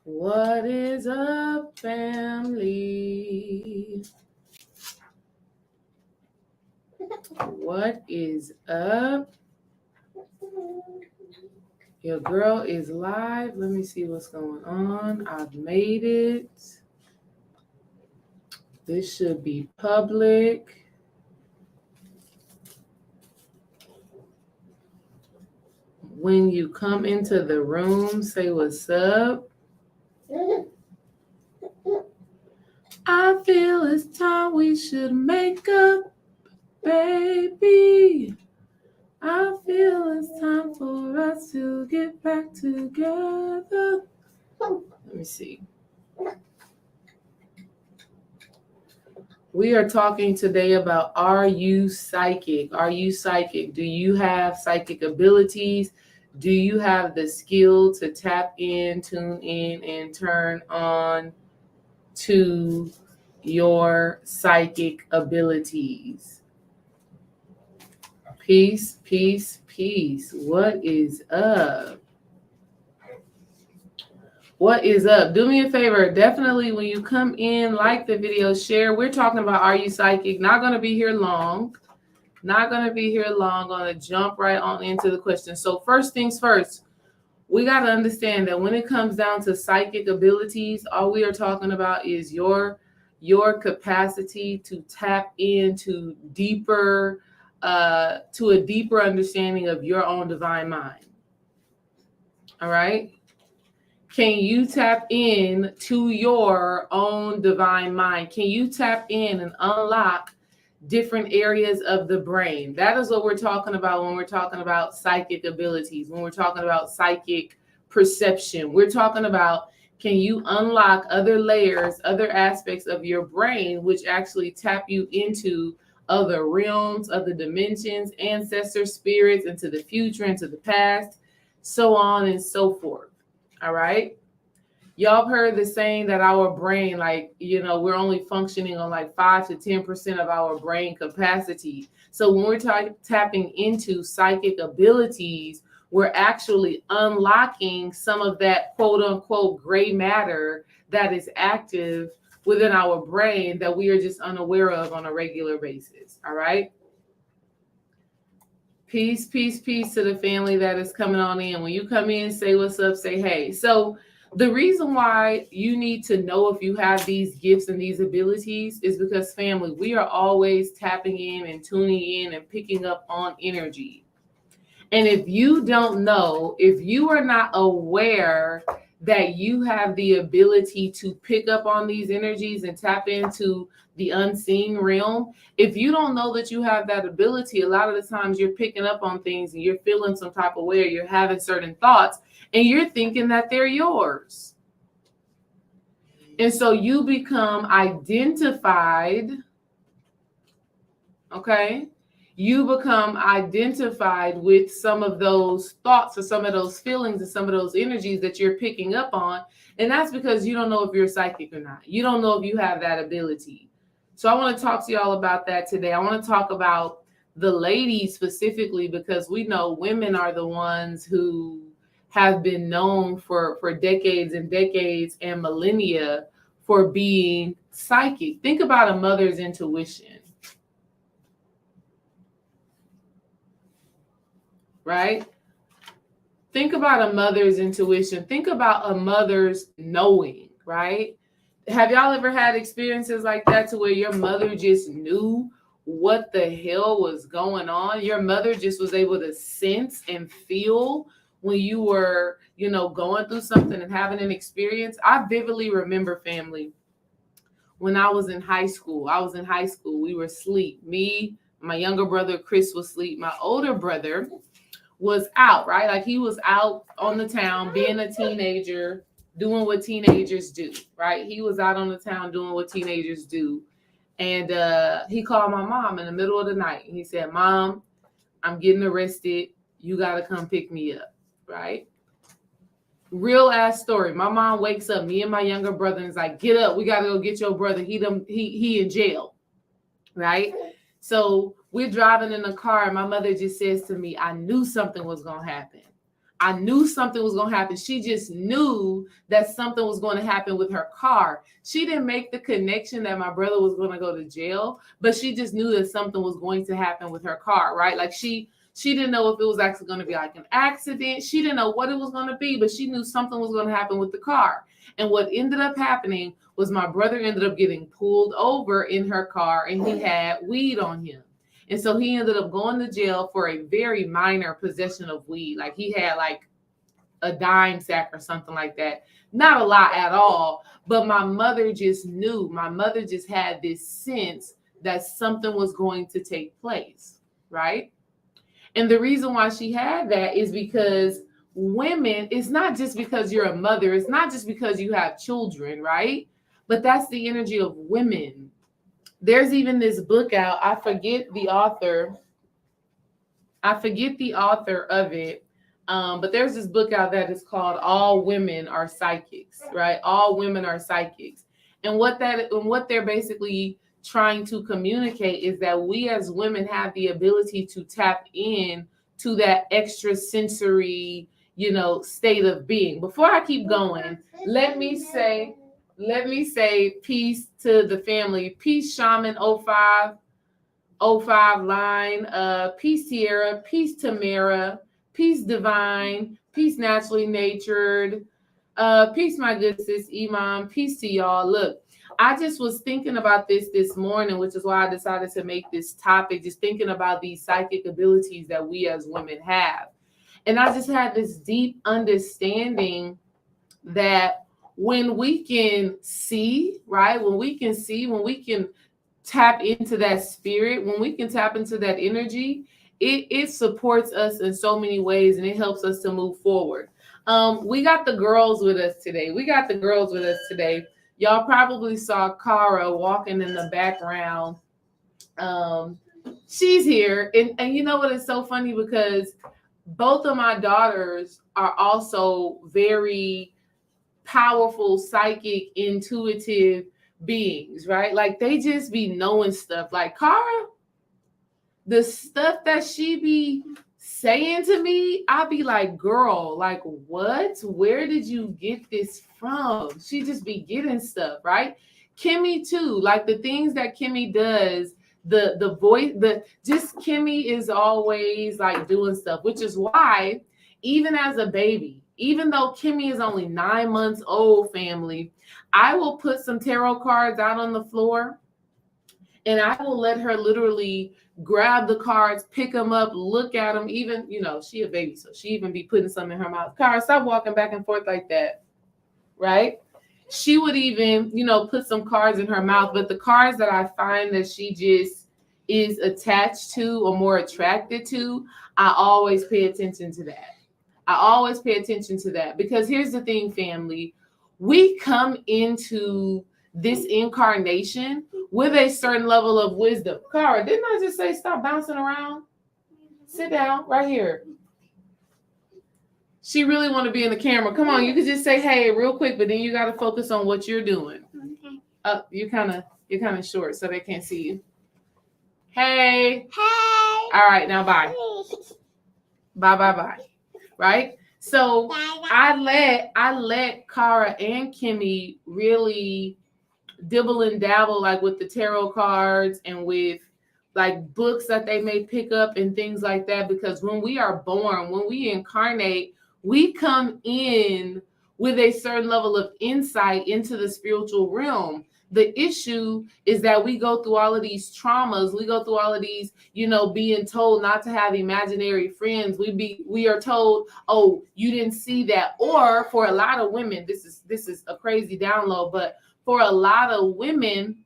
What is up, family? What is up? Your girl is live. Let me see what's going on. I've made it. This should be public. When you come into the room, say what's up. I feel it's time we should make up, baby. I feel it's time for us to get back together. Let me see. We are talking today about, are you psychic? Are you psychic? Do you have psychic abilities? Do you have the skill to tap in, tune in, and turn on to your psychic abilities? Peace, peace, peace. What is up? What is up? Do me a favor. Definitely when you come in, like the video, share. We're talking about, are you psychic? Not going to be here long. Going to jump right on into the question. So first things first, we got to understand that when it comes down to psychic abilities, all we are talking about is your capacity to tap into deeper, to a deeper understanding of your own divine mind. All right. Can you tap in to your own divine mind? Can you tap in and unlock different areas of the brain? That is what we're talking about when we're talking about psychic abilities, when we're talking about psychic perception. We're talking about, can you unlock other layers, other aspects of your brain, which actually tap you into other realms, other dimensions, ancestor spirits, into the future, into the past, so on and so forth. All right. Y'all have heard the saying that our brain, we're only functioning on like 5 to 10% of our brain capacity. So when we're tapping into psychic abilities, we're actually unlocking some of that quote unquote gray matter that is active within our brain that we are just unaware of on a regular basis. All right. Peace, peace, peace to the family that is coming on in. When you come in, say what's up, say hey. So the reason why you need to know if you have these gifts and these abilities is because, family, we are always tapping in and tuning in and picking up on energy. And if you don't know, if you are not aware that you have the ability to pick up on these energies and tap into the unseen realm, if you don't know that you have that ability, a lot of the times you're picking up on things and you're feeling some type of way, or you're having certain thoughts and you're thinking that they're yours. And so you become identified, okay? You become identified with some of those thoughts or some of those feelings and some of those energies that you're picking up on. And that's because you don't know if you're psychic or not. You don't know if you have that ability. So I want to talk to y'all about that today. I want to talk about the ladies specifically, because we know women are the ones who have been known for decades and decades and millennia for being psychic. Think about a mother's intuition. Right? Think about a mother's intuition. Think about a mother's knowing, right? Have y'all ever had experiences like that to where your mother just knew what the hell was going on? Your mother just was able to sense and feel when you were, going through something and having an experience. I vividly remember, family, when I was in high school. We were asleep. Me, my younger brother, Chris, was asleep. My older brother was out, right? Like, he was out on the town being a teenager, doing what teenagers do, right? He was out on the town doing what teenagers do. And he called my mom in the middle of the night. And he said, "Mom, I'm getting arrested. You got to come pick me up," right? Real ass story. My mom wakes up, me and my younger brother, and is like, "Get up. We got to go get your brother. He in jail," right? So we're driving in the car, and my mother just says to me, "I knew something was going to happen. I knew something was going to happen. She just knew that something was going to happen with her car. She didn't make the connection that my brother was going to go to jail, but she just knew that something was going to happen with her car, right? Like she didn't know if it was actually going to be like an accident. She didn't know what it was going to be, but she knew something was going to happen with the car. And what ended up happening was my brother ended up getting pulled over in her car, and he had weed on him. And so he ended up going to jail for a very minor possession of weed. Like he had like a dime sack or something like that. Not a lot at all. But my mother just knew. My mother just had this sense that something was going to take place, right? And the reason why she had that is because women, it's not just because you're a mother. It's not just because you have children, right? But that's the energy of women. There's even this book out. I forget the author of it. But there's this book out that is called All Women Are Psychics, right? All Women Are Psychics. And what they're basically trying to communicate is that we as women have the ability to tap in to that extrasensory, state of being. Before I keep going, let me say peace to the family. Peace, Shaman 05 line. Peace, Tierra. Peace, Tamara. Peace, Divine. Peace, Naturally Natured. Peace, my good sis, Imam. Peace to y'all. Look, I just was thinking about this morning, which is why I decided to make this topic, just thinking about these psychic abilities that we as women have. And I just had this deep understanding that when we can see, right? When we can tap into that spirit, when we can tap into that energy, it supports us in so many ways, and it helps us to move forward. We got the girls with us today. Y'all probably saw Cara walking in the background. She's here. And you know what? It's so funny because both of my daughters are also very powerful, psychic, intuitive beings, right? Like they just be knowing stuff. Like Cara, the stuff that she be saying to me, I'll be like, girl, like what? Where did you get this from? She just be getting stuff, right? Kimmy too, like the things that Kimmy does, the voice, Kimmy is always like doing stuff, which is why even as a baby, even though Kimmy is only 9 months old, family, I will put some tarot cards out on the floor and I will let her literally grab the cards, pick them up, look at them. Even, she a baby, so she even be putting some in her mouth. Cara, stop walking back and forth like that, right? She would even, put some cards in her mouth. But the cards that I find that she just is attached to or more attracted to, I always pay attention to that. Because here's the thing, family. We come into this incarnation with a certain level of wisdom. Cara, didn't I just say stop bouncing around? Sit down right here. She really want to be in the camera. Come on, you can just say hey real quick, but then you got to focus on what you're doing. Okay. You're kind of short, so they can't see you. Hey. Hey. All right, now bye. Bye. Right? So I let Cara and Kimmy really dibble and dabble like with the tarot cards and with like books that they may pick up and things like that, because when we are born, when we incarnate, we come in with a certain level of insight into the spiritual realm. The issue is that we go through all of these traumas. We go through all of these, being told not to have imaginary friends. We are told, oh, you didn't see that. Or for a lot of women, this is a crazy download, but for a lot of women,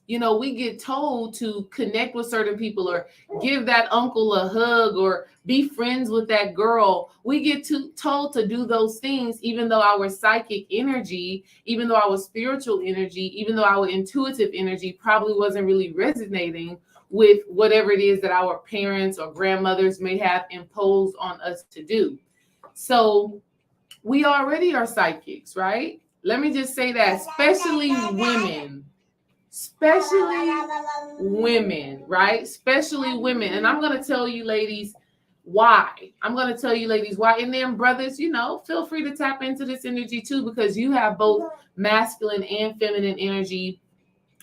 we get told to connect with certain people or give that uncle a hug or be friends with that girl. We get told to do those things, even though our psychic energy, even though our spiritual energy, even though our intuitive energy probably wasn't really resonating with whatever it is that our parents or grandmothers may have imposed on us to do. So we already are psychics, right? Let me just say that, especially women, right? Especially women. And I'm going to tell you, ladies, Why? I'm going to tell you, ladies, why. And then, brothers, feel free to tap into this energy too, because you have both masculine and feminine energy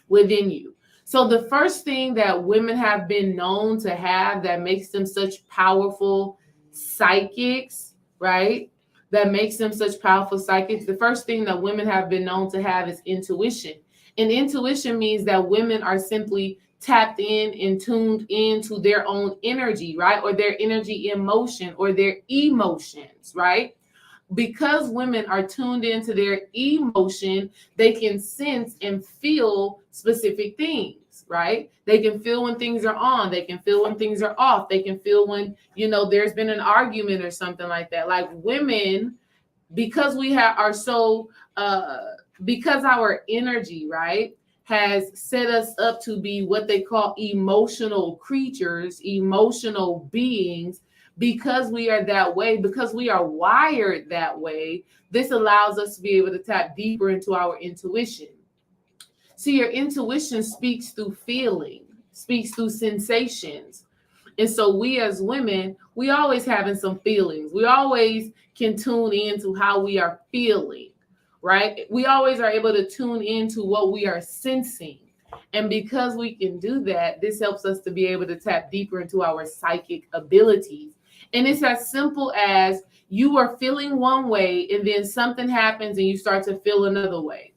within you. So the first thing that women have been known to have that makes them such powerful psychics, right? That makes them such powerful psychics. The first thing that women have been known to have is intuition. And intuition means that women are simply tapped in and tuned into their own energy, right? Or their energy in motion or their emotions, right? Because women are tuned into their emotion, they can sense and feel specific things, right? They can feel when things are on. They can feel when things are off. They can feel when, there's been an argument or something like that. Like women, because we are so, because our energy, right, has set us up to be what they call emotional creatures, emotional beings. Because we are that way, because we are wired that way, this allows us to be able to tap deeper into our intuition. See, your intuition speaks through feeling, speaks through sensations. And so we as women, we always having some feelings. We always can tune into how we are feeling, right? We always are able to tune into what we are sensing. And because we can do that, this helps us to be able to tap deeper into our psychic abilities. And it's as simple as you are feeling one way and then something happens and you start to feel another way.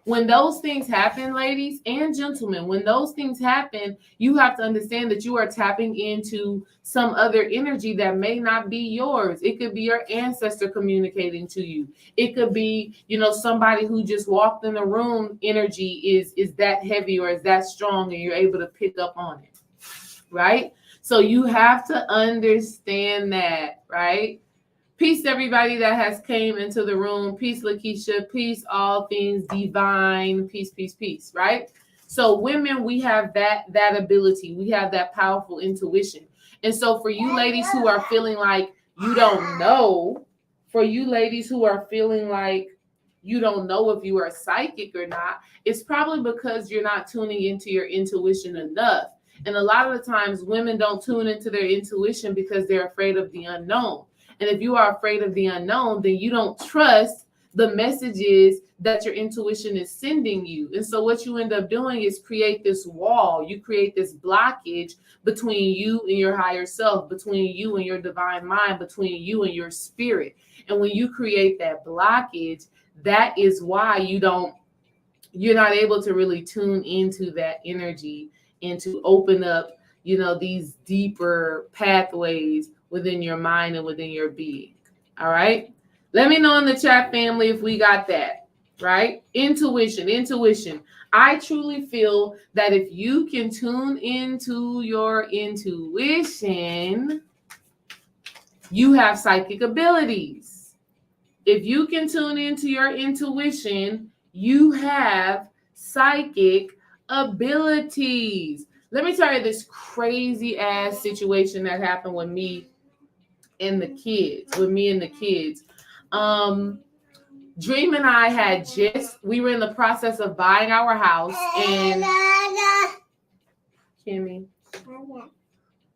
When those things happen, ladies and gentlemen, when those things happen, you have to understand that you are tapping into some other energy that may not be yours. It could be your ancestor communicating to you. It could be, somebody who just walked in the room. Energy is that heavy or is that strong, and you're able to pick up on it, right? So you have to understand that, right? Peace, everybody that has came into the room. Peace, Lakeisha. Peace, all things divine. Peace, peace, peace, right? So women, we have that ability. We have that powerful intuition. And so for you ladies who are feeling like you don't know, for you ladies who are feeling like you don't know if you are psychic or not, it's probably because you're not tuning into your intuition enough. And a lot of the times women don't tune into their intuition because they're afraid of the unknown. And if you are afraid of the unknown, then you don't trust the messages that your intuition is sending you. And so what you end up doing is create this wall. You create this blockage between you and your higher self, between you and your divine mind, between you and your spirit. And when you create that blockage, that is why you're not able to really tune into that energy and to open up, these deeper pathways within your mind and within your being. All right. Let me know in the chat, family, if we got that, right? Intuition. I truly feel that if you can tune into your intuition, you have psychic abilities. If you can tune into your intuition, you have psychic abilities. Let me tell you this crazy ass situation that happened with me and the kids. Dream and I we were in the process of buying our house, and Kimmy,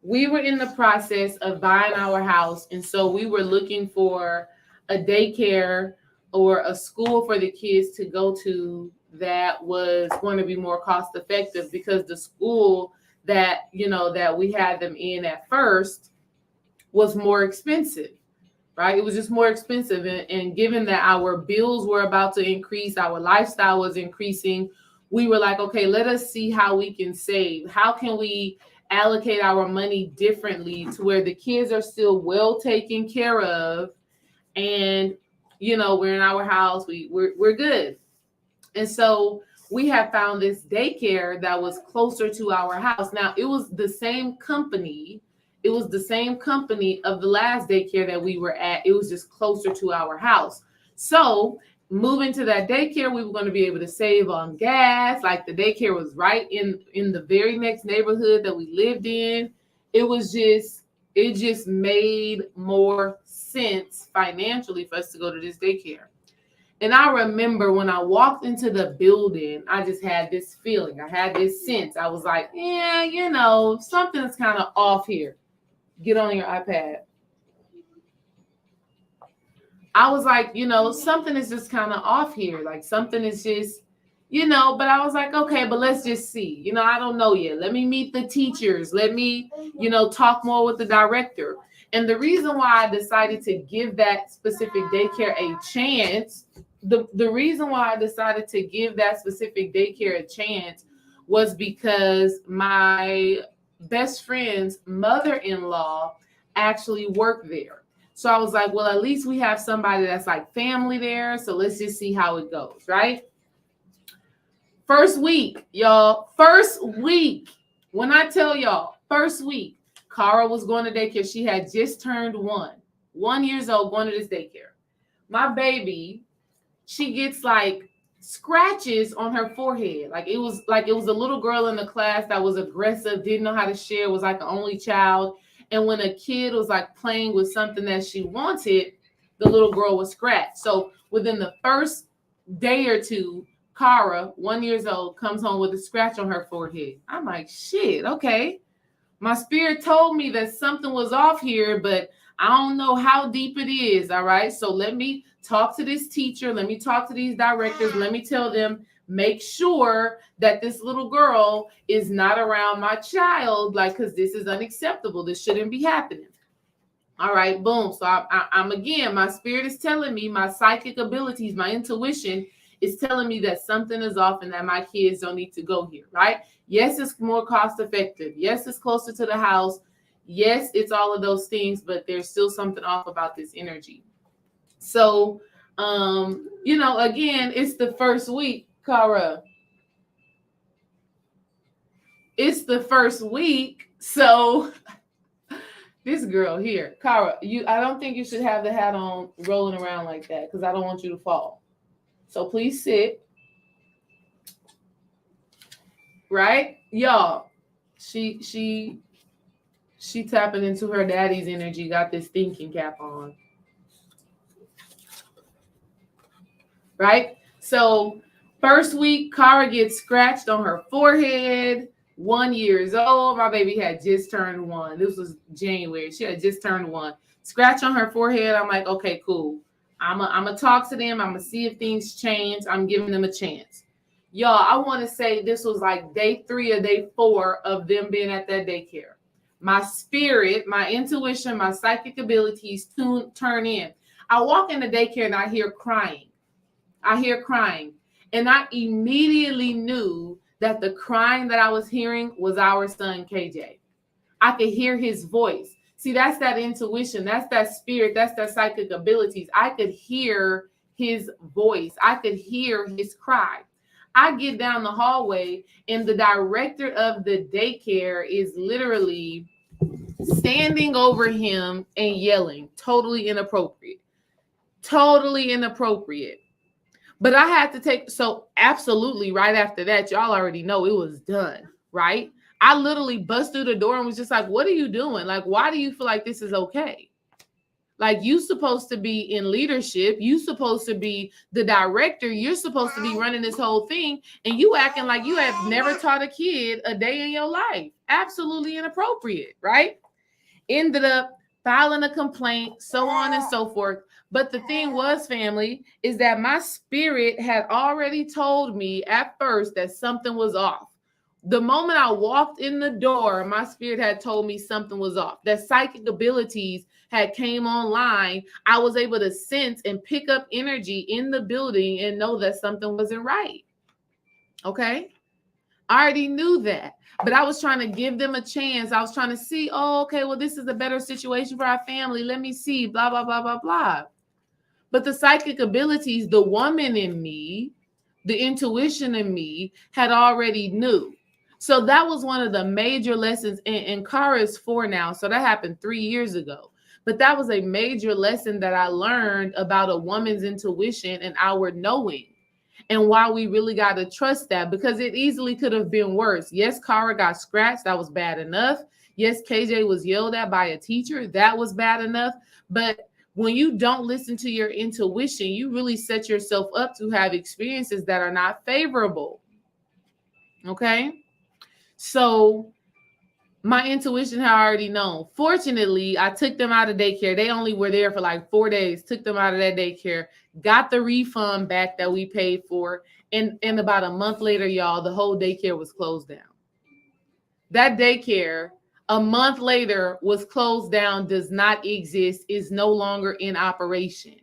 we were in the process of buying our house, and so we were looking for a daycare or a school for the kids to go to that was going to be more cost effective, because the school that we had them in at first was more expensive, right? It was just more expensive. And given that our bills were about to increase, our lifestyle was increasing, we were like, okay, let us see how we can save. How can we allocate our money differently to where the kids are still well taken care of, and we're in our house, we're good. And so we have found this daycare that was closer to our house. Now, it was the same company. It was the same company of the last daycare that we were at. It was just closer to our house. So moving to that daycare, we were going to be able to save on gas. Like, the daycare was right in the very next neighborhood that we lived in. It just made more sense financially for us to go to this daycare. And I remember when I walked into the building, I just had this feeling. I had this sense. I was like, yeah, something's kind of off here. Get on your iPad. I was like, something is just kind of off here. Like something is just, but I was like, okay, but let's just see. I don't know yet. Let me meet the teachers. Let me, talk more with the director. And the reason why I decided to give that specific daycare a chance, the reason why I decided to give that specific daycare a chance was because my best friend's mother-in-law actually worked there. So I was like, well, at least we have somebody that's like family there. So let's just see how it goes, right? First week, y'all. First week. When I tell y'all, first week, Cara was going to daycare. She had just turned 1 year old, going to this daycare. My baby, she gets like scratches on her forehead. Like it was a little girl in the class that was aggressive, didn't know how to share, was like the only child. And when a kid was like playing with something that she wanted, the little girl was scratched. So within the first day or two, Cara, 1 year old, comes home with a scratch on her forehead. I'm like, shit, okay. My spirit told me that something was off here, but I don't know how deep it is. All right. So let me talk to this teacher. Let me talk to these directors. Let me tell them, make sure that this little girl is not around my child, like, because this is unacceptable. This shouldn't be happening. All right, boom. So I'm again, my spirit is telling me, my psychic abilities, my intuition is telling me that something is off and that my kids don't need to go here, right? Yes, it's more cost effective. Yes, it's closer to the house. Yes, it's all of those things, but there's still something off about this energy. So, again, it's the first week, Cara. It's the first week. So this girl here, Cara, I don't think you should have the hat on rolling around like that because I don't want you to fall. So please sit. Right? Y'all, she tapping into her daddy's energy, got this thinking cap on. Right? So first week, Cara gets scratched on her forehead. 1 year old. My baby had just turned 1. This was January. She had just turned 1. Scratch on her forehead. I'm like, okay, cool. I'm gonna talk to them. I'm gonna see if things change. I'm giving them a chance. Y'all, I want to say this was like day 3 or day 4 of them being at that daycare. My spirit, my intuition, my psychic abilities turn in. I walk in the daycare and I hear crying. And I immediately knew that the crying that I was hearing was our son, KJ. I could hear his voice. See, that's that intuition. That's that spirit. That's that psychic abilities. I could hear his voice. I could hear his cry. I get down the hallway and the director of the daycare is literally standing over him and yelling. Totally inappropriate. But I had to take, so absolutely right after that, y'all already know it was done, right? I literally bust through the door and was just like, what are you doing? Like, why do you feel like this is okay? Like, you supposed to be in leadership. You supposed to be the director. You're supposed to be running this whole thing. And you acting like you have never taught a kid a day in your life. Absolutely inappropriate, right? Ended up filing a complaint, so on and so forth. But the thing was, family, is that my spirit had already told me at first that something was off. The moment I walked in the door, my spirit had told me something was off. That psychic abilities had came online. I was able to sense and pick up energy in the building and know that something wasn't right. Okay? I already knew that. But I was trying to give them a chance. I was trying to see, oh, okay, well, this is a better situation for our family. Let me see, blah, blah, blah, blah, blah. But the psychic abilities, the woman in me, the intuition in me had already knew. So that was one of the major lessons. And Cara is 4 now. So that happened 3 years ago. But that was a major lesson that I learned about a woman's intuition and our knowing. And why we really got to trust that, because it easily could have been worse. Yes, Cara got scratched. That was bad enough. Yes, KJ was yelled at by a teacher. That was bad enough. But when you don't listen to your intuition, you really set yourself up to have experiences that are not favorable. Okay? So My intuition had already known. Fortunately, I took them out of daycare. They only were there for like 4 days. Took them out of that daycare, got the refund back that we paid for. And about a month later, y'all, the whole daycare was closed down. That daycare, a month later, was closed down, does not exist, is no longer in operation.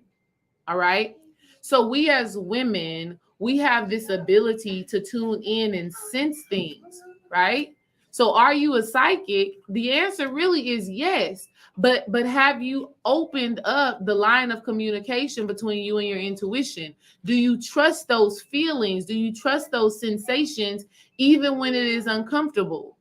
All right. So we as women, we have this ability to tune in and sense things, right? So are you a psychic? The answer really is yes. But have you opened up the line of communication between you and your intuition? Do you trust those feelings? Do you trust those sensations even when it is uncomfortable?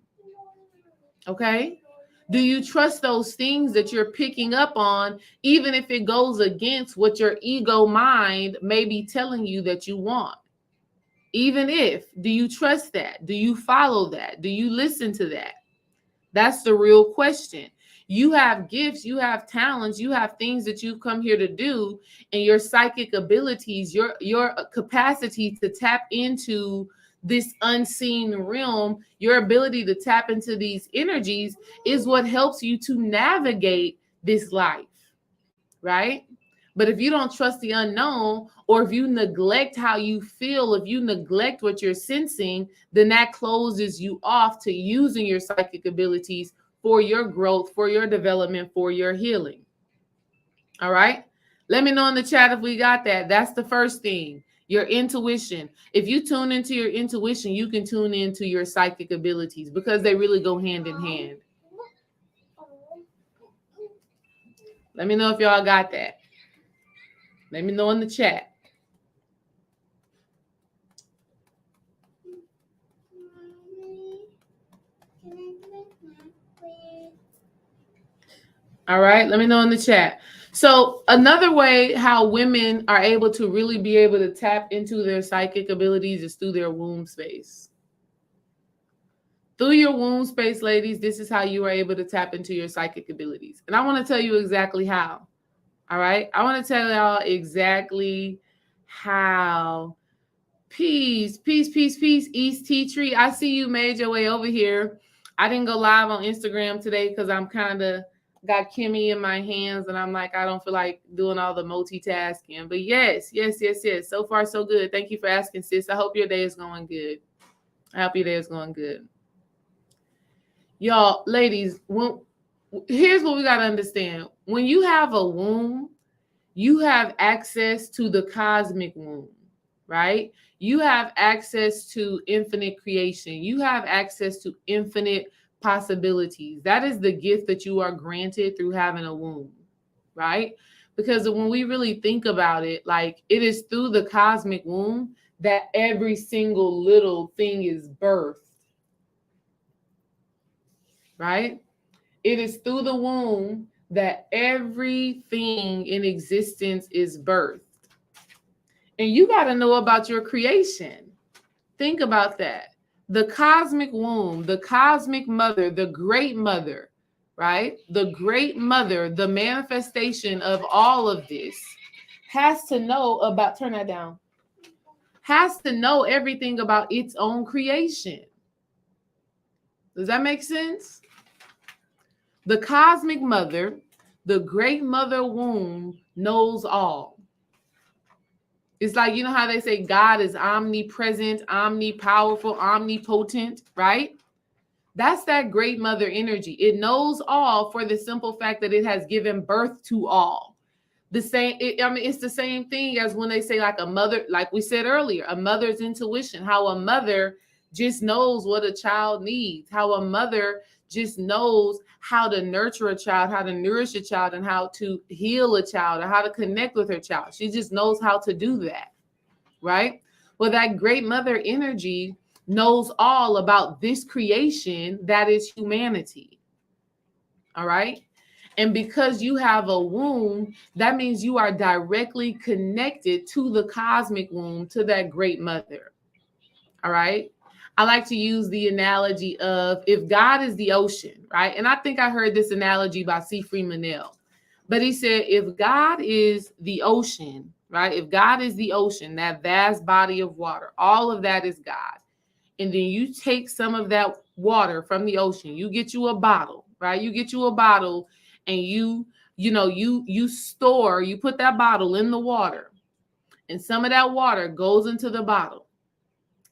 Okay. Do you trust those things that you're picking up on, even if it goes against what your ego mind may be telling you that you want? Even if, do you trust that? Do you follow that? Do you listen to that? That's the real question. You have gifts, you have talents, you have things that you've come here to do, and your psychic abilities, your capacity to tap into this unseen realm, your ability to tap into these energies is what helps you to navigate this life, right? But if you don't trust the unknown, or if you neglect how you feel, if you neglect what you're sensing, then that closes you off to using your psychic abilities for your growth, for your development, for your healing. All right. Let me know in the chat if we got that. That's the first thing. Your intuition. If you tune into your intuition, you can tune into your psychic abilities because they really go hand in hand. Let me know if y'all got that. Let me know in the chat. All right, let me know in the chat. So another way how women are able to really be able to tap into their psychic abilities is through their womb space. Through your womb space, ladies, this is how you are able to tap into your psychic abilities. And I want to tell you exactly how. All right, I want to tell y'all exactly how. Peace, peace, peace, peace, East Tea Tree. I see you made your way over here. I didn't go live on Instagram today because I'm kind of got Kimmy in my hands and I'm like, I don't feel like doing all the multitasking. But yes. So far, so good. Thank you for asking, sis. I hope your day is going good. I hope your day is going good. Y'all, ladies, here's what we got to understand. When you have a womb, you have access to the cosmic womb, right? You have access to infinite creation. You have access to infinite possibilities. That is the gift that you are granted through having a womb, right? Because when we really think about it, like it is through the cosmic womb that every single little thing is birthed, right? It is through the womb that everything in existence is birthed. And you got to know about your creation. Think about that. The cosmic womb, the cosmic mother, the great mother, right? The great mother, the manifestation of all of this has to know about, turn that down, has to know everything about its own creation. Does that make sense? The cosmic mother, the great mother womb knows all. It's like, you know how they say God is omnipresent, omnipowerful, omnipotent, right? That's that great mother energy. It knows all for the simple fact that it has given birth to all. It's the same thing as when they say like a mother, like we said earlier, a mother's intuition, how a mother just knows what a child needs, how a mother just knows how to nurture a child, how to nourish a child, and how to heal a child, or how to connect with her child. She just knows how to do that, right? Well, that great mother energy knows all about this creation that is humanity, all right? And because you have a womb, that means you are directly connected to the cosmic womb, to that great mother, all right? I like to use the analogy of if God is the ocean, right? And I think I heard this analogy by C. Freeman Nell. But he said, if God is the ocean, right? If God is the ocean, that vast body of water, all of that is God. And then you take some of that water from the ocean. You get you a bottle, right? You get you a bottle and you put that bottle in the water, and some of that water goes into the bottle,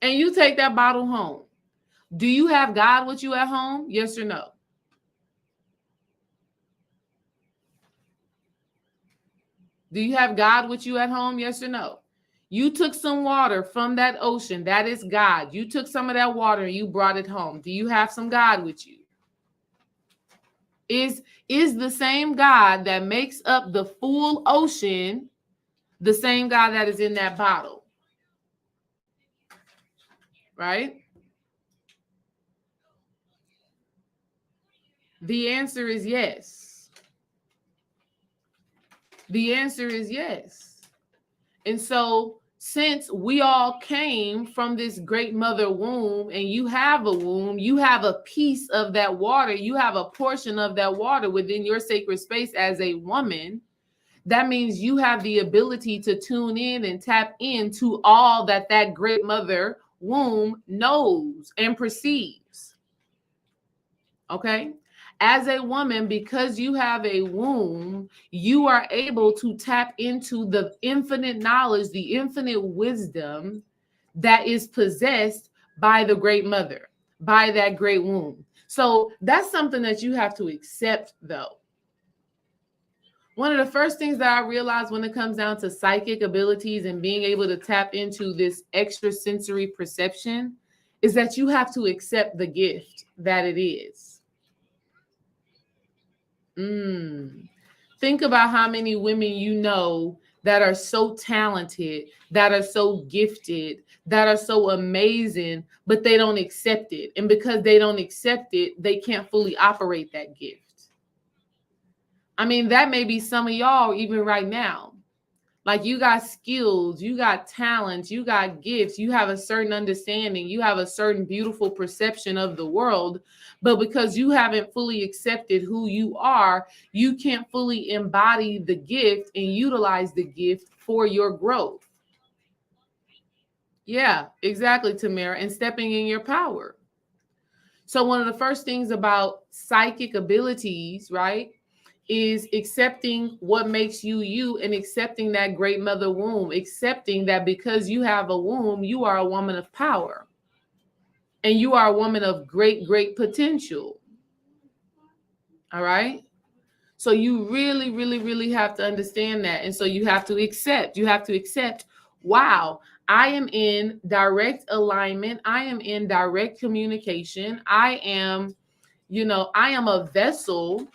and you take that bottle home. Do you have God with you at home? Yes or no? Do you have God with you at home? Yes or no? You took some water from that ocean. That is God. You took some of that water and you brought it home. Do you have some God with you? Is the same God that makes up the full ocean the same God that is in that bottle? Right? The answer is yes. The answer is yes. And so, since we all came from this great mother womb, and you have a womb, you have a piece of that water, you have a portion of that water within your sacred space as a woman, that means you have the ability to tune in and tap into all that great mother womb knows and perceives. Okay? As a woman, because you have a womb, you are able to tap into the infinite knowledge, the infinite wisdom that is possessed by the great mother, by that great womb. So that's something that you have to accept, though. One of the first things that I realized when it comes down to psychic abilities and being able to tap into this extrasensory perception is that you have to accept the gift that it is. Think about how many women you know that are so talented, that are so gifted, that are so amazing, but they don't accept it. And because they don't accept it, they can't fully operate that gift. I mean, that may be some of y'all even right now. Like, you got skills, you got talents, you got gifts, you have a certain understanding, you have a certain beautiful perception of the world, but because you haven't fully accepted who you are, you can't fully embody the gift and utilize the gift for your growth. Yeah, exactly, Tamara, and stepping in your power. So one of the first things about psychic abilities, right, is accepting what makes you you, and accepting that great mother womb, accepting that because you have a womb, you are a woman of power and you are a woman of great, great potential. All right. So you really, really, really have to understand that. And so you have to accept, wow, I am in direct alignment. I am in direct communication. I am a vessel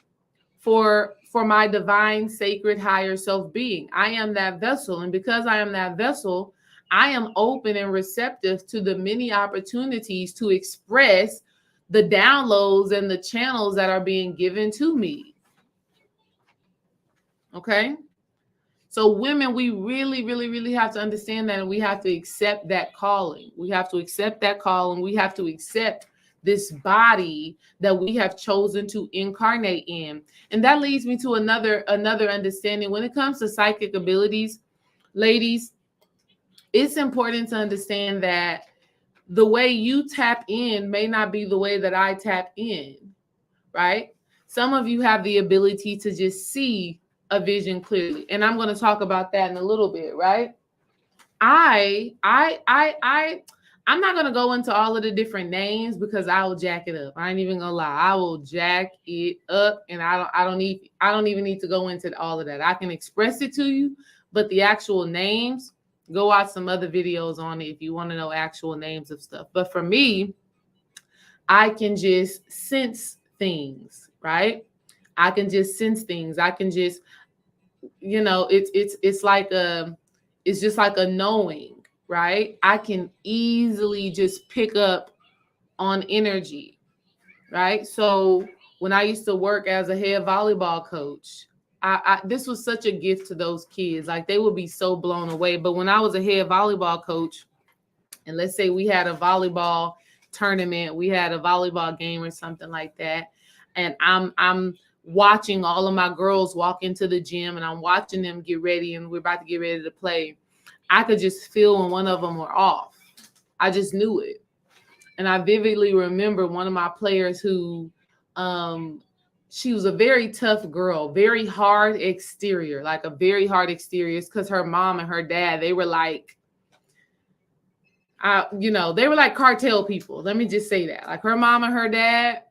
for my divine, sacred, higher self being. I am that vessel. And because I am that vessel, I am open and receptive to the many opportunities to express the downloads and the channels that are being given to me. Okay? So women, we really, really, really have to understand that, and we have to accept that calling. We have to accept that calling. We have to accept this body that we have chosen to incarnate in. And that leads me to another understanding. When it comes to psychic abilities, ladies, it's important to understand that the way you tap in may not be the way that I tap in, right? Some of you have the ability to just see a vision clearly. And I'm going to talk about that in a little bit, right? I'm not going to go into all of the different names because I will jack it up. I ain't even going to lie. I will jack it up, and I don't even need to go into all of that. I can express it to you, but the actual names, go watch some other videos on it if you want to know actual names of stuff. But for me, I can just sense things, right? I can just sense things. I can just, it's just like a knowing. Right? I can easily just pick up on energy, right? So when I used to work as a head volleyball coach, this was such a gift to those kids. Like, they would be so blown away. But when I was a head volleyball coach, and let's say we had a volleyball tournament, we had a volleyball game or something like that, and I'm watching all of my girls walk into the gym, and I'm watching them get ready, and we're about to get ready to play. I could just feel when one of them were off. I just knew it. And I vividly remember one of my players who, she was a very tough girl, very hard exterior, like a very hard exterior. Because her mom and her dad, they were like, they were like cartel people. Let me just say that. Like her mom and her dad,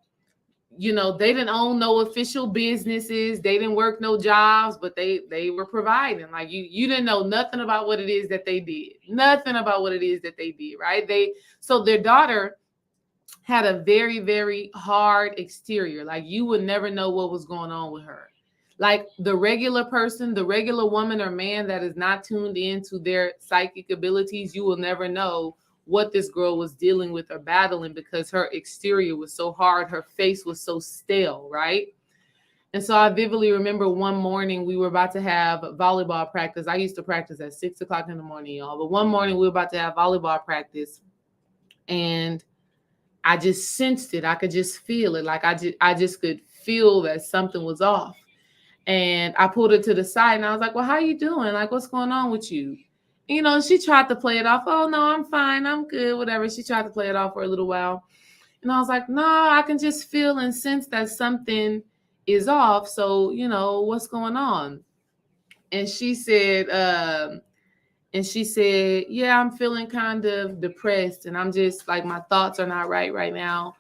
they didn't own no official businesses. They didn't work no jobs, but they were providing. Like you didn't know nothing about what it is that they did. Nothing about what it is that they did, right? So their daughter had a very, very hard exterior. Like you would never know what was going on with her. Like the regular person, the regular woman or man that is not tuned into their psychic abilities, you will never know what this girl was dealing with or battling, because her exterior was so hard. Her face was so stale, right? And so I vividly remember one morning we were about to have volleyball practice. I used to practice at 6 o'clock in the morning, y'all. But one morning we were about to have volleyball practice, and I just sensed it. I could just feel it. Like I just could feel that something was off. And I pulled her to the side and I was like, well, how you doing? Like, what's going on with you? She tried to play it off. Oh, no, I'm fine. I'm good. Whatever. She tried to play it off for a little while. And I was like, no, I can just feel and sense that something is off. So, what's going on? And she said, yeah, I'm feeling kind of depressed. And I'm just like, my thoughts are not right now.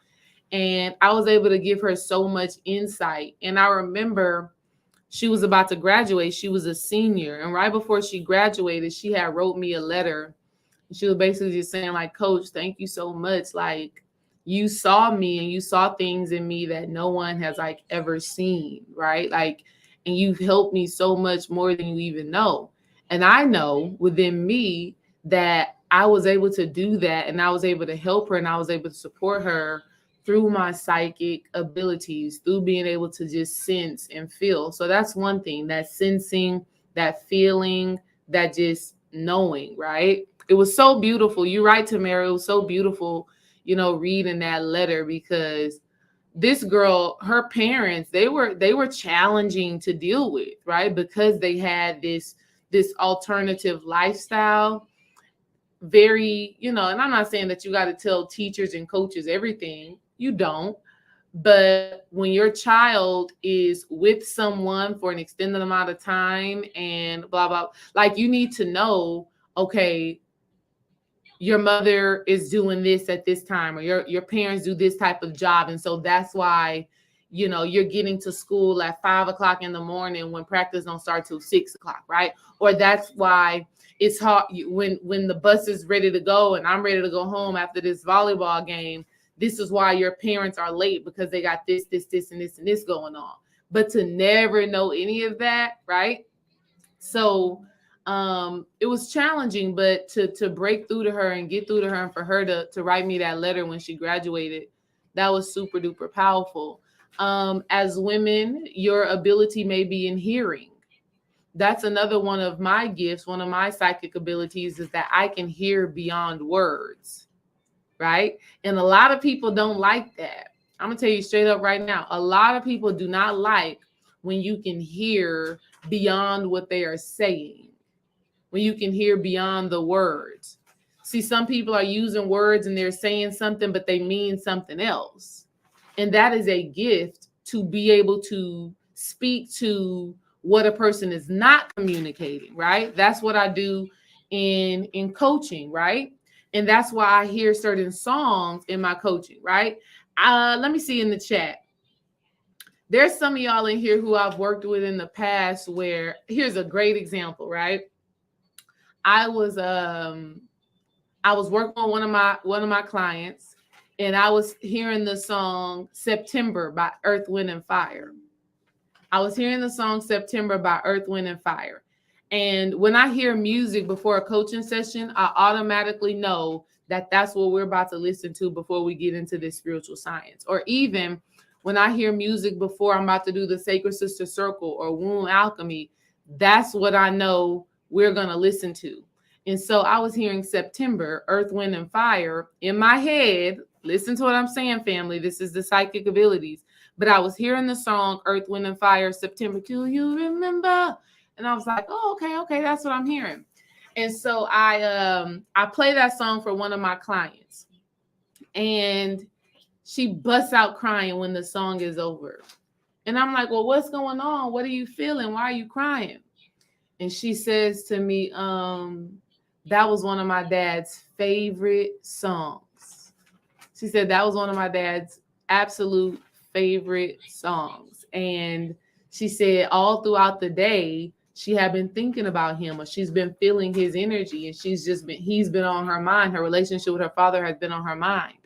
And I was able to give her so much insight. And I remember she was about to graduate. She was a senior. And right before she graduated, she had wrote me a letter. She was basically just saying, like, Coach, thank you so much. Like, you saw me and you saw things in me that no one has like ever seen, right? Like, and you've helped me so much more than you even know. And I know within me that I was able to do that, and I was able to help her, and I was able to support her through my psychic abilities, through being able to just sense and feel. So that's one thing, that sensing, that feeling, that just knowing, right? It was so beautiful. You're right, Tamara. It was so beautiful, reading that letter, because this girl, her parents, they were challenging to deal with, right? Because they had this alternative lifestyle. Very, and I'm not saying that you got to tell teachers and coaches everything. You don't. But when your child is with someone for an extended amount of time and blah, blah, like you need to know, okay, your mother is doing this at this time, or your parents do this type of job. And so that's why, you're getting to school at 5 o'clock in the morning when practice don't start till 6 o'clock, right? Or that's why it's hard when the bus is ready to go and I'm ready to go home after this volleyball game. This is why your parents are late, because they got this, and this going on. But to never know any of that, right? So it was challenging, but to break through to her and get through to her, and for her to write me that letter when she graduated, that was super duper powerful. As women, your ability may be in hearing. That's another one of my gifts. One of my psychic abilities is that I can hear beyond words, right? And a lot of people don't like that. I'm gonna tell you straight up right now. A lot of people do not like when you can hear beyond what they are saying, when you can hear beyond the words. See, some people are using words and they're saying something, but they mean something else. And that is a gift, to be able to speak to what a person is not communicating, right? That's what I do in coaching, right? And that's why I hear certain songs in my coaching, right? Let me see in the chat. There's some of y'all in here who I've worked with in the past, where here's a great example, right? I was working on one of my clients, and I was hearing the song September by Earth, Wind, and Fire. I was hearing the song September by Earth, Wind, and Fire. And when I hear music before a coaching session, I automatically know that that's what we're about to listen to before we get into this spiritual science. Or even when I hear music before I'm about to do the Sacred Sister Circle or Womb Alchemy, that's what I know we're going to listen to. And so I was hearing September, Earth, Wind, and Fire in my head. Listen to what I'm saying, family. This is the psychic abilities. But I was hearing the song Earth, Wind, and Fire, September, do you remember? And I was like, oh, okay, that's what I'm hearing. And so I play that song for one of my clients. And she busts out crying when the song is over. And I'm like, well, what's going on? What are you feeling? Why are you crying? And she says to me, that was one of my dad's favorite songs. She said that was one of my dad's absolute favorite songs. And she said all throughout the day, she had been thinking about him, or she's been feeling his energy, and he's been on her mind. Her relationship with her father has been on her mind.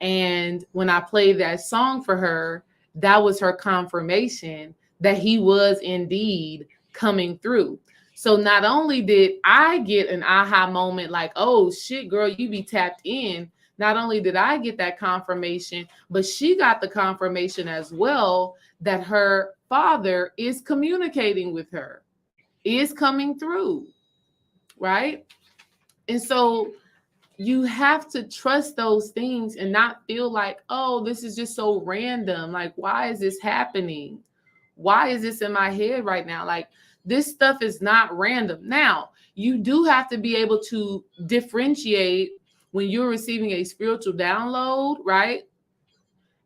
And when I played that song for her, that was her confirmation that he was indeed coming through. So not only did I get an aha moment like, oh shit, girl, you be tapped in. Not only did I get that confirmation, but she got the confirmation as well that her father is communicating with her, is coming through, right? And so you have to trust those things and not feel like, oh, this is just so random. Like, why is this happening? Why is this in my head right now? Like, this stuff is not random. Now, you do have to be able to differentiate when you're receiving a spiritual download, right?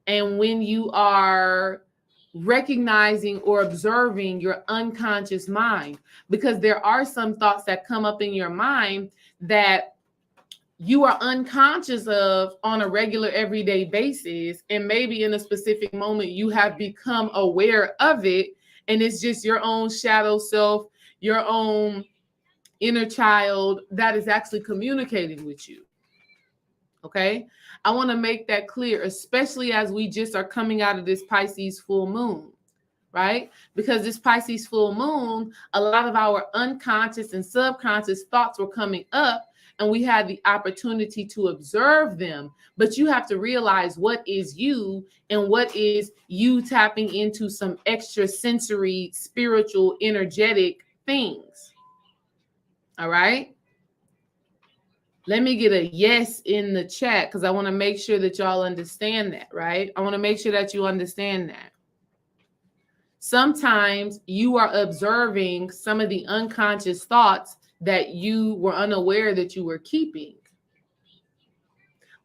And when you are recognizing or observing your unconscious mind, because there are some thoughts that come up in your mind that you are unconscious of on a regular everyday basis. And maybe in a specific moment, you have become aware of it. And it's just your own shadow self, your own inner child that is actually communicating with you. Okay. I want to make that clear, especially as we just are coming out of this Pisces full moon, right? Because this Pisces full moon, a lot of our unconscious and subconscious thoughts were coming up, and we had the opportunity to observe them. But you have to realize what is you and what is you tapping into some extra sensory, spiritual, energetic things. All right. Let me get a yes in the chat because I want to make sure that y'all understand that, right? I want to make sure that you understand that. Sometimes you are observing some of the unconscious thoughts that you were unaware that you were keeping.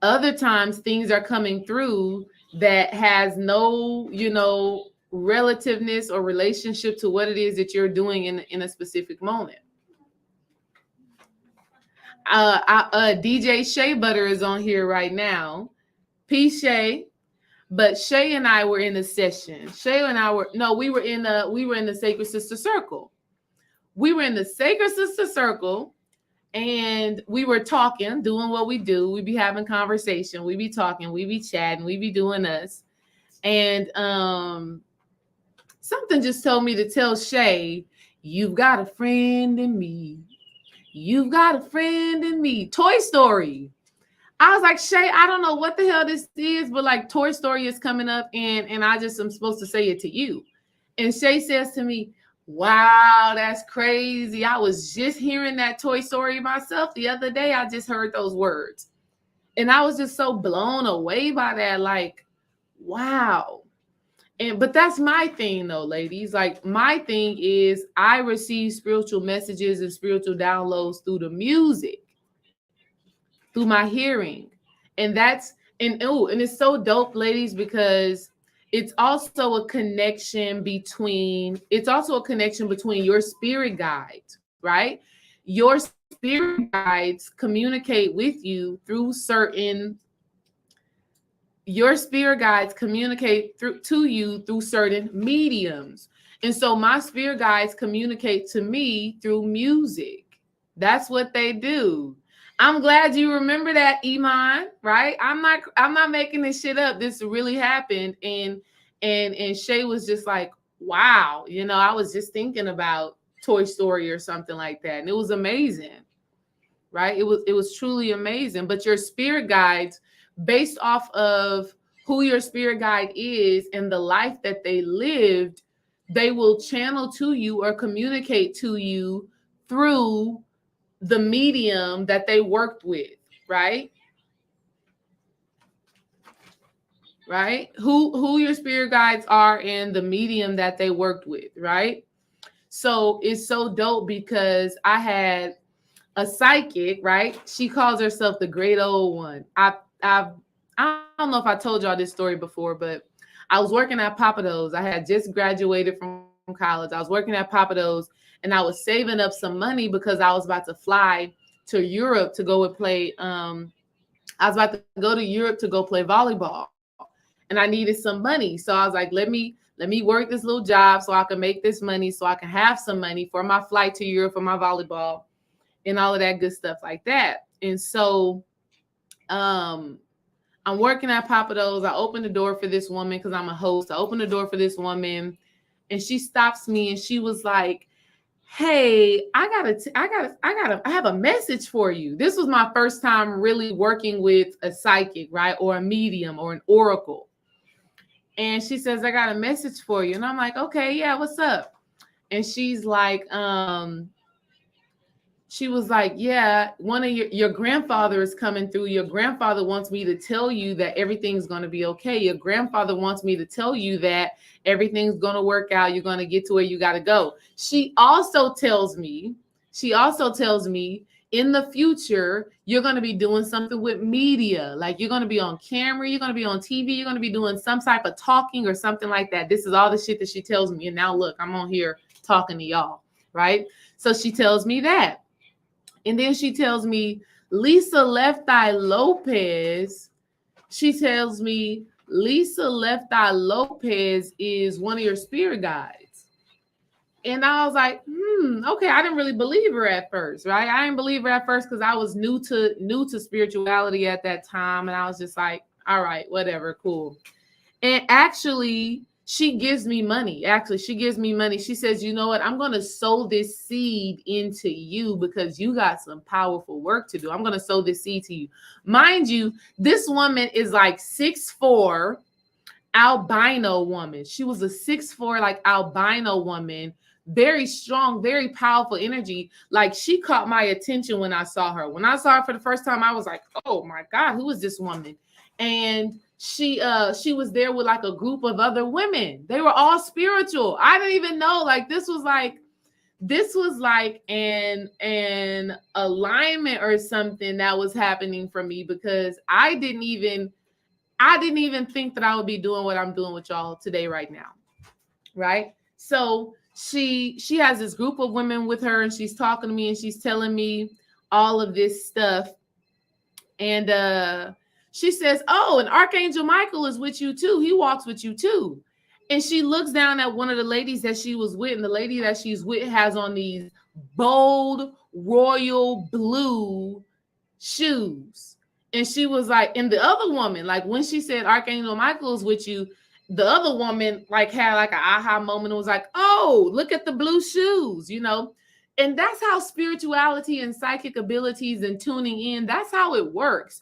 Other times things are coming through that has no, relativeness or relationship to what it is that you're doing in a specific moment. DJ Shea Butter is on here right now. Peace, Shay. But Shay and I were in a session. We were in the Sacred Sister Circle. We were in the Sacred Sister Circle, and we were talking, doing what we do. We be having conversation. We be talking. We be chatting. We be doing us. And something just told me to tell Shay, you've got a friend in me. You've got a friend in me. Toy Story. I was like, Shay, I don't know what the hell this is, but like Toy Story is coming up, and I just am supposed to say it to you. And Shay says to me, wow, that's crazy. I was just hearing that Toy Story myself the other day. I just heard those words. And I was just so blown away by that. Like, wow. But that's my thing though, ladies. Like, my thing is I receive spiritual messages and spiritual downloads through the music, through my hearing. And it's so dope, ladies, because it's also a connection between your spirit guides, right? Your spirit guides communicate with you through certain mediums. And so my spirit guides communicate to me through music. That's what they do. I'm glad you remember that, Iman, right? I'm not making this shit up. This really happened. And Shay was just like, wow, I was just thinking about Toy Story or something like that. And it was amazing, right? It was truly amazing. But your spirit guides, based off of who your spirit guide is and the life that they lived, they will channel to you or communicate to you through the medium that they worked with, right? Right? Who your spirit guides are and the medium that they worked with, right? So it's so dope because I had a psychic, right? She calls herself the great old one. I I don't know if I told y'all this story before, but I was working at Papados. I had just graduated from college. I was working at Papados, and I was saving up some money because I was about to fly to Europe to go and play. I was about to go to Europe to go play volleyball, and I needed some money. So I was like, let me work this little job so I can make this money, so I can have some money for my flight to Europe for my volleyball and all of that good stuff like that. And so um I'm working at Papados. I open the door for this woman because I'm a host. I open the door for this woman, and she stops me, and she was like, "Hey, I have a message for you." This was my first time really working with a psychic, right, or a medium or an oracle. And she says, "I got a message for you," and I'm like, "Okay, yeah, what's up?" And she was like, yeah, one of your grandfather is coming through. Your grandfather wants me to tell you that everything's going to be okay. Your grandfather wants me to tell you that everything's going to work out. You're going to get to where you got to go. She also tells me in the future, you're going to be doing something with media. Like you're going to be on camera, you're going to be on TV, you're going to be doing some type of talking or something like that. This is all the shit that she tells me. And now look, I'm on here talking to y'all, right? So she tells me that. And then she tells me, Lisa Left Eye Lopez. She tells me, Lisa Left Eye Lopez is one of your spirit guides. And I was like, okay. I didn't really believe her at first, right? I didn't believe her at first because I was new to spirituality at that time. And I was just like, all right, whatever, cool. And actually, she gives me money. She says, you know what? I'm going to sow this seed into you because you got some powerful work to do. I'm going to sow this seed to you. Mind you, this woman is like 6'4", albino woman. She was a 6'4", like albino woman. Very strong, very powerful energy. Like she caught my attention when I saw her. When I saw her for the first time, I was like, oh my God, who is this woman? And she was there with like a group of other women. They were all spiritual. I didn't even know, like this was like an alignment or something that was happening for me, because I didn't even think that I would be doing what I'm doing with y'all today right now. Right? So she has this group of women with her, and she's talking to me and she's telling me all of this stuff. And she says, oh, and Archangel Michael is with you too. He walks with you too. And she looks down at one of the ladies that she was with, and the lady that she's with has on these bold royal blue shoes. And she was like, and the other woman, like when she said Archangel Michael is with you, the other woman like had like an aha moment and was like, oh, look at the blue shoes, you know? And that's how spirituality and psychic abilities and tuning in, that's how it works.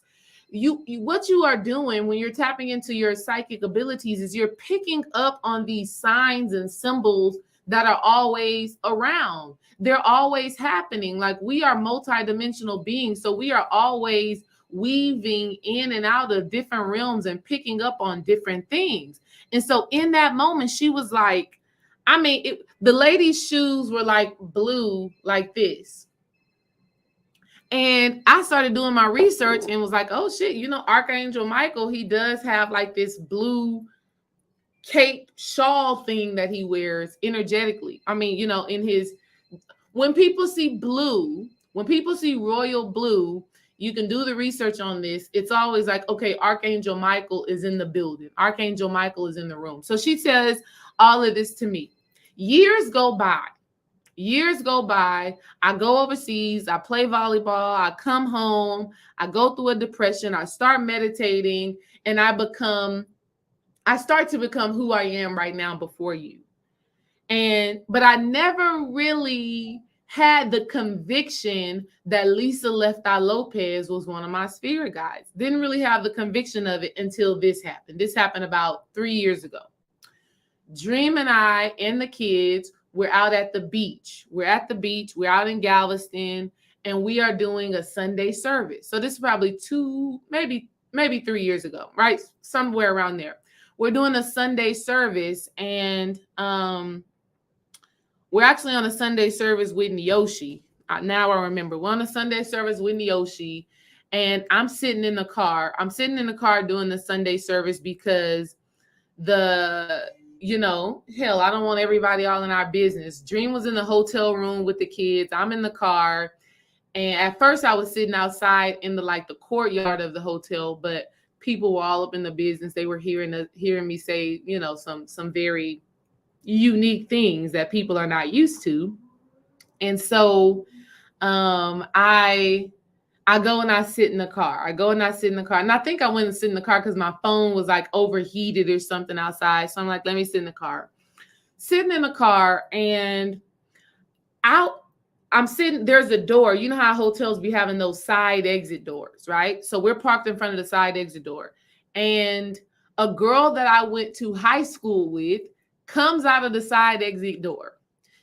What you are doing when you're tapping into your psychic abilities is you're picking up on these signs and symbols that are always around. They're always happening. Like we are multidimensional beings, so we are always weaving in and out of different realms and picking up on different things. And so in that moment, she was like, the lady's shoes were like blue, like this. And I started doing my research and was like, oh shit, you know, Archangel Michael, he does have like this blue cape shawl thing that he wears energetically. I mean, you know, when people see blue, when people see royal blue, you can do the research on this. It's always like, okay, Archangel Michael is in the building. Archangel Michael is in the room. So she says all of this to me. Years go by. I go overseas. I play volleyball. I come home. I go through a depression. I start meditating, and I start to become who I am right now before you. But I never really had the conviction that Lisa Left Eye Lopez was one of my spirit guides. Didn't really have the conviction of it until this happened. This happened about 3 years ago. Dream and I and the kids, we're out at the beach. We're out in Galveston, and we are doing a Sunday service. So this is probably maybe 3 years ago, right? Somewhere around there. We're doing a Sunday service, and we're actually on a Sunday service with Yoshi. Now I remember. We're on a Sunday service with Yoshi, And I'm sitting in the car. I'm sitting in the car doing the Sunday service because hell, I don't want everybody all in our business. Dream was in the hotel room with the kids. I'm in the car. And at first I was sitting outside in the courtyard of the hotel, but people were all up in the business. They were hearing me say, some very unique things that people are not used to. And so I go and I sit in the car. And I think I went and sit in the car because my phone was like overheated or something outside. So I'm like, let me sit in the car. Sitting in the car, and I'm sitting, there's a door. You know how hotels be having those side exit doors, right? So we're parked in front of the side exit door. And a girl that I went to high school with comes out of the side exit door.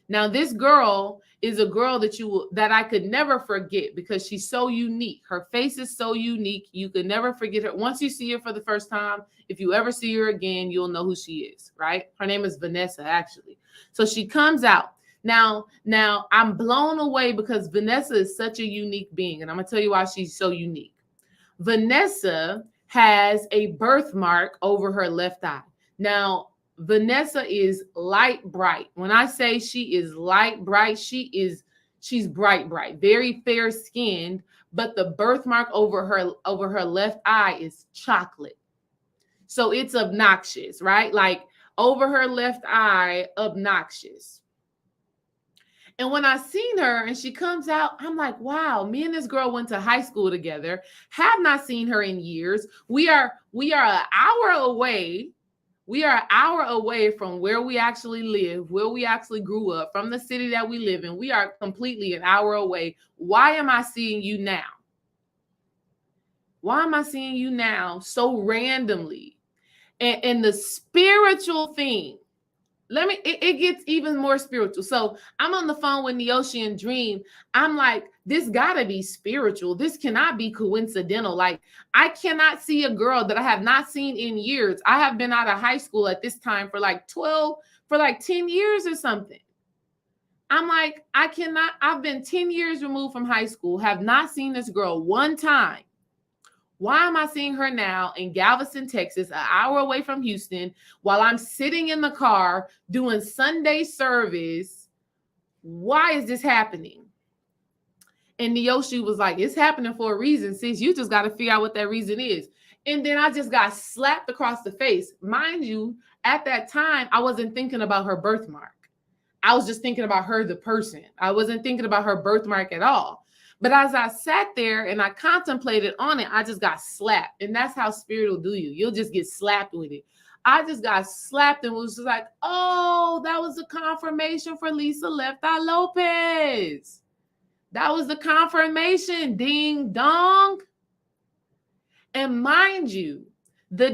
Now, this girl is a girl that I could never forget because she's so unique. Her face is so unique. You could never forget her. Once you see her for the first time, if you ever see her again, you'll know who she is, right? Her name is Vanessa, actually. So she comes out. Now I'm blown away because Vanessa is such a unique being. And I'm going to tell you why she's so unique. Vanessa has a birthmark over her left eye. Now, Vanessa is light bright. When I say she is light bright, she's bright, very fair skinned, but the birthmark over her left eye is chocolate. So it's obnoxious, right? Like over her left eye, obnoxious. And when I seen her and she comes out, I'm like, wow, me and this girl went to high school together, have not seen her in years. We are an hour away. We are an hour away from where we actually live, where we actually grew up, from the city that we live in. We are completely an hour away. Why am I seeing you now? Why am I seeing you now so randomly? And the spiritual thing, it gets even more spiritual. So I'm on the phone with Neoshi and Dream. I'm like, this gotta be spiritual. This cannot be coincidental. Like, I cannot see a girl that I have not seen in years. I have been out of high school at this time for like 10 years or something. I'm like, I've been 10 years removed from high school, have not seen this girl one time. Why am I seeing her now in Galveston, Texas, an hour away from Houston, while I'm sitting in the car doing Sunday service? Why is this happening? And Neoshi was like, it's happening for a reason, sis. You just got to figure out what that reason is. And then I just got slapped across the face. Mind you, at that time, I wasn't thinking about her birthmark. I was just thinking about her, the person. I wasn't thinking about her birthmark at all. But as I sat there and I contemplated on it, I just got slapped. And that's how spirit will do you. You'll just get slapped with it. I just got slapped and was just like, oh, that was the confirmation for Lisa Left Eye Lopez. That was the confirmation. Ding dong. And mind you, the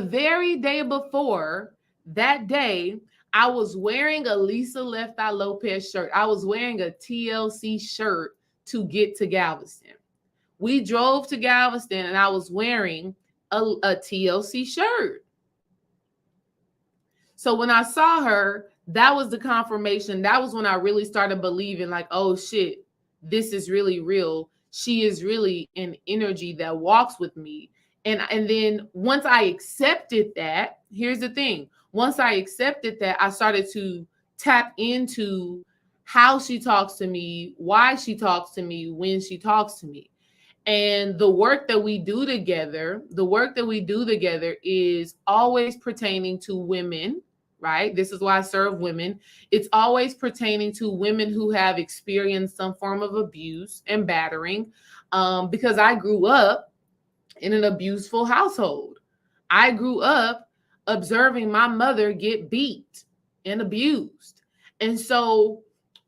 very day before, that day, I was wearing a Lisa Left Eye Lopez shirt. I was wearing a TLC shirt to get to Galveston. We drove to Galveston and I was wearing a TLC shirt. So when I saw her, that was the confirmation. That was when I really started believing, like, oh shit, this is really real. She is really an energy that walks with me. And then once I accepted that, here's the thing. Once I accepted that, I started to tap into how she talks to me, why she talks to me, when she talks to me. And the work that we do together is always pertaining to women, right? This is why I serve women. It's always pertaining to women who have experienced some form of abuse and battering, because I grew up in an abuseful household. I grew up observing my mother get beat and abused. And so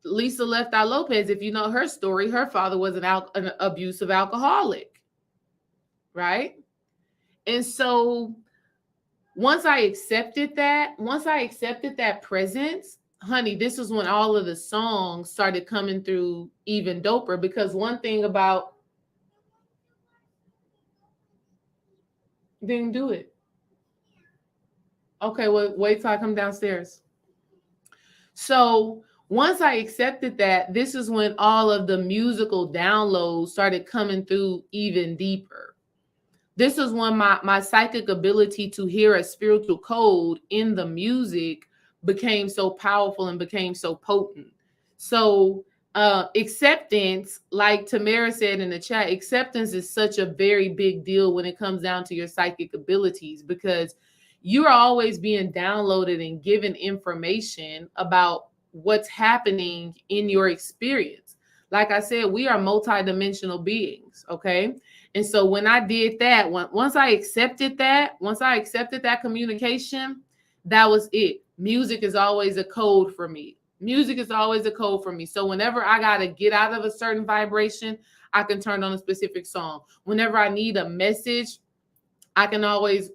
Lisa Left Eye Lopez, if you know her story, her father was an abusive alcoholic, right? And so once I accepted that presence, honey, this is when all of the songs started coming through even doper. Because one thing about, didn't do it. Okay, well, wait till I come downstairs. So Once I accepted that, this is when all of the musical downloads started coming through even deeper. This is when my psychic ability to hear a spiritual code in the music became so powerful and became so potent. So acceptance, like Tamara said in the chat, acceptance is such a very big deal when it comes down to your psychic abilities, because you're always being downloaded and given information about what's happening in your experience. Like I said, we are multidimensional beings, okay? And so when I did that, once I accepted that communication, that was it. Music is always a code for me. Music is always a code for me. So whenever I got to get out of a certain vibration, I can turn on a specific song. Whenever I need a message, I can always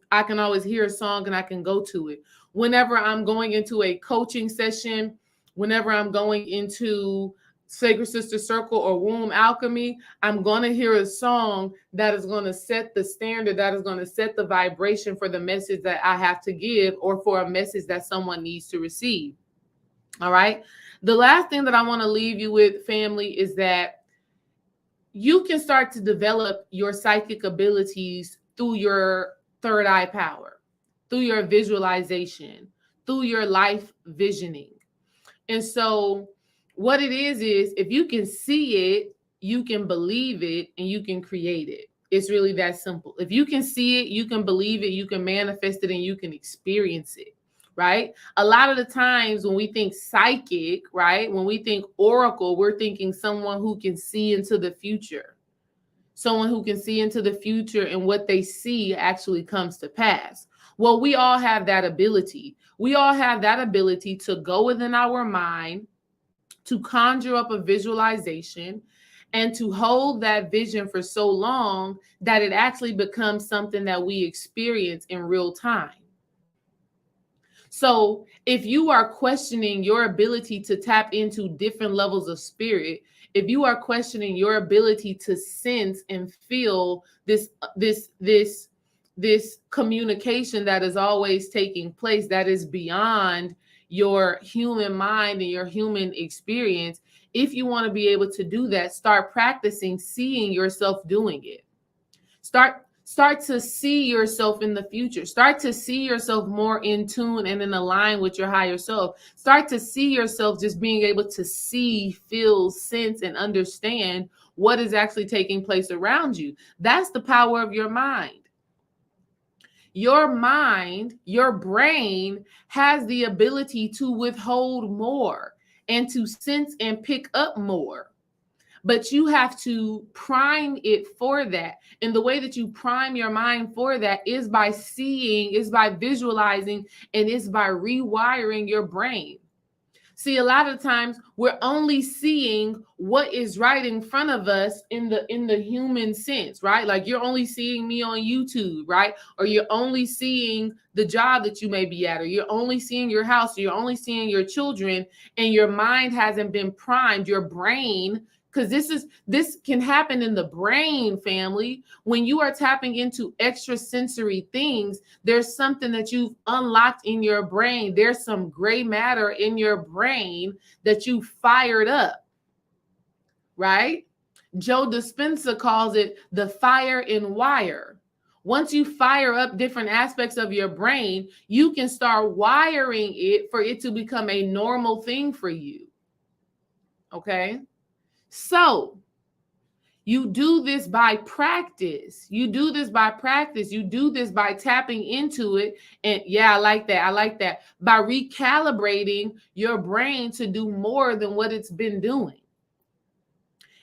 hear a song and I can go to it. Whenever I'm going into a coaching session, whenever I'm going into Sacred Sister Circle or Womb Alchemy, I'm going to hear a song that is going to set the standard, that is going to set the vibration for the message that I have to give, or for a message that someone needs to receive. All right. The last thing that I want to leave you with, family, is that you can start to develop your psychic abilities through your third eye power, through your visualization, through your life visioning. And so what it is if you can see it, you can believe it, and you can create it. It's really that simple. If you can see it, you can believe it, you can manifest it, and you can experience it, right? A lot of the times when we think psychic, right, when we think oracle, we're thinking someone who can see into the future. Someone who can see into the future, and what they see actually comes to pass. Well, we all have that ability. We all have that ability to go within our mind, to conjure up a visualization, and to hold that vision for so long that it actually becomes something that we experience in real time. So if you are questioning your ability to tap into different levels of spirit, if you are questioning your ability to sense and feel this communication that is always taking place, that is beyond your human mind and your human experience, if you want to be able to do that, start practicing seeing yourself doing it. Start to see yourself in the future. Start to see yourself more in tune and in line with your higher self. Start to see yourself just being able to see, feel, sense, and understand what is actually taking place around you. That's the power of your mind. Your mind, your brain has the ability to withhold more and to sense and pick up more. But you have to prime it for that. And the way that you prime your mind for that is by seeing, is by visualizing, and is by rewiring your brain. See, a lot of times we're only seeing what is right in front of us in the human sense, right? Like you're only seeing me on YouTube, right? Or you're only seeing the job that you may be at, or you're only seeing your house, or you're only seeing your children, and your mind hasn't been primed, your brain. Because this can happen in the brain, family. When you are tapping into extrasensory things, there's something that you've unlocked in your brain. There's some gray matter in your brain that you fired up, right? Joe Dispenza calls it the fire in wire. Once you fire up different aspects of your brain, you can start wiring it for it to become a normal thing for you, okay? So you do this by practice. You do this by practice. You do this by tapping into it. And yeah, I like that. I like that. By recalibrating your brain to do more than what it's been doing.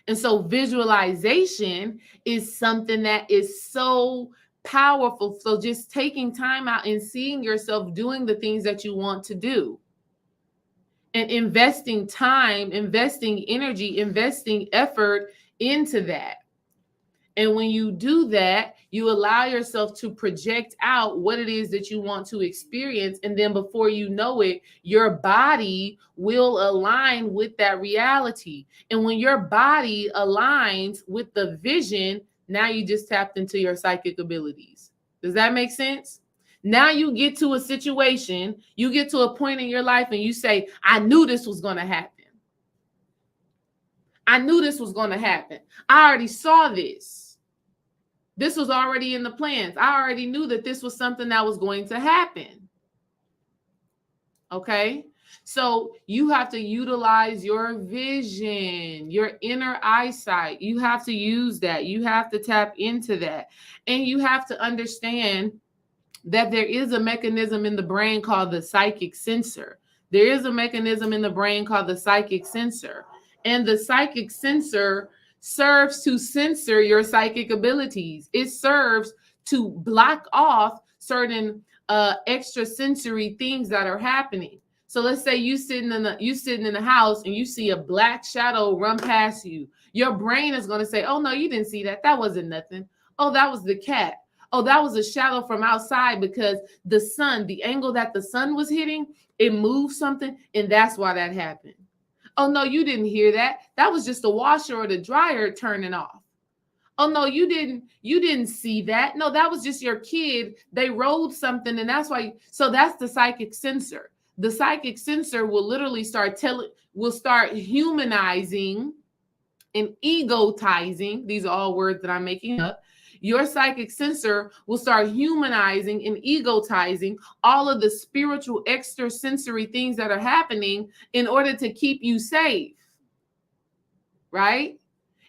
And so visualization is something that is so powerful. So just taking time out and seeing yourself doing the things that you want to do. And investing time, investing energy, investing effort into that. And when you do that, you allow yourself to project out what it is that you want to experience. And then before you know it, your body will align with that reality. And when your body aligns with the vision, now you just tapped into your psychic abilities. Does that make sense? Now you get to a situation, you get to a point in your life and you say, I knew this was going to happen. I knew this was going to happen. I already saw this. This was already in the plans. I already knew that this was something that was going to happen. Okay? So you have to utilize your vision, your inner eyesight. You have to use that. You have to tap into that. And you have to understand that there is a mechanism in the brain called the psychic sensor. There is a mechanism in the brain called the psychic sensor. And the psychic sensor serves to censor your psychic abilities. It serves to block off certain extrasensory things that are happening. So let's say you sitting in the house and you see a black shadow run past you. Your brain is going to say, "Oh no, you didn't see that. That wasn't nothing. Oh, that was the cat. Oh, that was a shadow from outside because the sun, the angle that the sun was hitting, it moved something, and that's why that happened. Oh no, you didn't hear that. That was just the washer or the dryer turning off. Oh no, you didn't see that. No, that was just your kid. They rolled something, and that's why." So that's the psychic sensor. The psychic sensor will literally start humanizing and egotizing. These are all words that I'm making up. Your psychic sensor will start humanizing and egotizing all of the spiritual extrasensory things that are happening in order to keep you safe, right?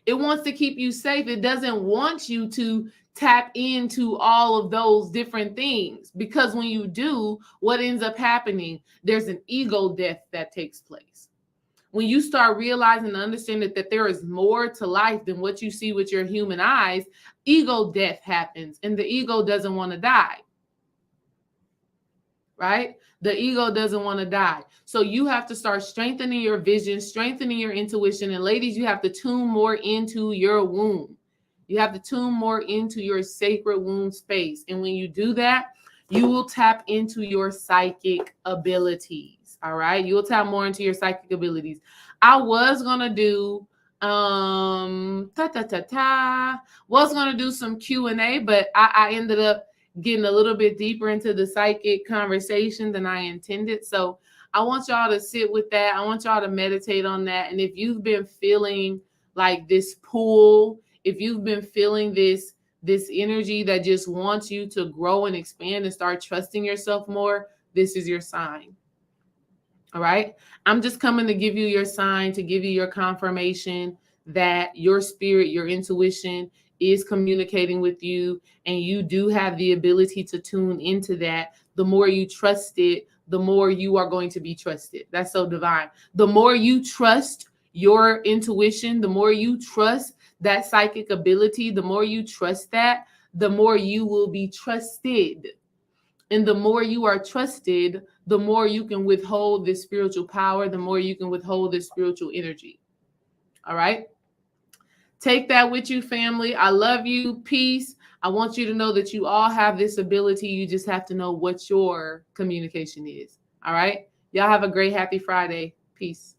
It wants to keep you safe. It doesn't want you to tap into all of those different things, because when you do, what ends up happening, there's an ego death that takes place. When you start realizing and understanding that there is more to life than what you see with your human eyes, ego death happens, and the ego doesn't want to die, right? The ego doesn't want to die. So you have to start strengthening your vision, strengthening your intuition. And ladies, you have to tune more into your womb. You have to tune more into your sacred womb space. And when you do that, you will tap into your psychic abilities. All right. You will tap more into your psychic abilities. I was going to do was going to do some Q&A, but I ended up getting a little bit deeper into the psychic conversation than I intended. So I want y'all to sit with that. I want y'all to meditate on that. And if you've been feeling like this pull, if you've been feeling this energy that just wants you to grow and expand and start trusting yourself more, this is your sign. All right. I'm just coming to give you your sign, to give you your confirmation that your spirit, your intuition is communicating with you, and you do have the ability to tune into that. The more you trust it, the more you are going to be trusted. That's so divine. The more you trust your intuition, the more you trust that psychic ability, the more you trust that, the more you will be trusted. And the more you are trusted, the more you can withhold this spiritual power, the more you can withhold this spiritual energy. All right. Take that with you, family. I love you. Peace. I want you to know that you all have this ability. You just have to know what your communication is. All right. Y'all have a great, happy Friday. Peace.